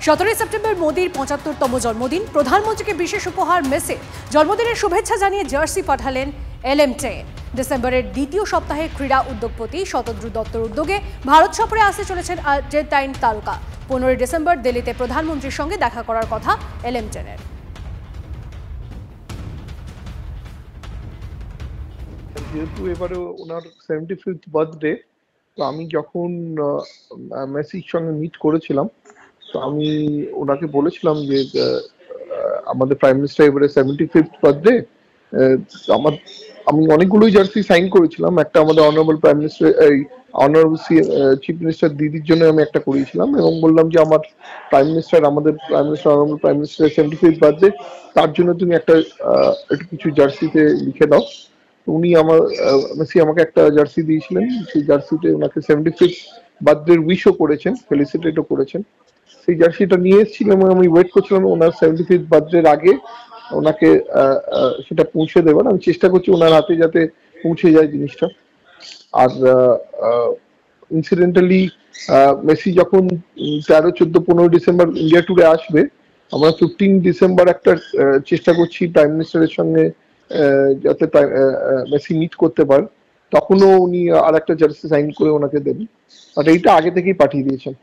17 September মোদির 75তম জন্মদিন। প্রধানমন্ত্রীকে বিশেষ উপহার মেসে জন্মদিনের শুভেচ্ছা জানিয়ে জার্সি পাঠালেন LM10। ডিসেম্বরের দ্বিতীয় সপ্তাহে ক্রীড়া উদ্যোগপতি শতদ্রু দত্তর উদ্যোগে ভারত সফরে আসতে চলেছেন আর্জেন্টাইন তারকা। 15 ডিসেম্বর দিল্লিতে প্রধানমন্ত্রীর সঙ্গে দেখা করার কথা LM10-এর। যেহেতু এবারে ওনার 75th বার্থডে, তো আমি যখন মেসির সঙ্গে মিট করেছিলাম, তো আমি ওনাকে বলেছিলাম যে আমাদের প্রাইম মিনিস্টার এবারে 75th বার্থডে, আমি অনেকগুলোই জার্সি সাইন করেছিলাম। একটা আমাদের honourable prime minister, honourable chief minister দিদির জন্য আমি একটা করিয়েছিলাম, এবং বললাম যে আমাদের prime minister honourable prime minister 75th birthday, তার জন্য তুমি একটু কিছু জার্সিতে লিখে দাও। উনি মেসি আমাকে একটা জার্সি দিয়েছিলেন, সেই জার্সিতে ওনাকে 75th বার্থডে উইশও করেছেন, ফেলিসিটেটও করেছেন। সেই জার্সিটা নিয়ে এসেছিলাম এবং আমি ওয়েট করছিলাম ওনার 75th বার্থডের আগে ওনাকে সেটা পৌঁছে দেবেন। আমি চেষ্টা করছি ওনার হাতে যাতে পৌঁছে যায় জিনিসটা। আর ইনসিডেন্টালি মেসি যখন 13, 14, 15 ডিসেম্বর ইন্ডিয়া ট্যুরে আসবে, আমরা 15 ডিসেম্বর একটা চেষ্টা করছি প্রাইম মিনিস্টারের সঙ্গে যাতে মেসি মিট করতে পারেন। তখনও উনি আর একটা জার্সি সাইন করে ওনাকে দেবেন, বাট এইটা আগে থেকেই পাঠিয়ে দিয়েছেন।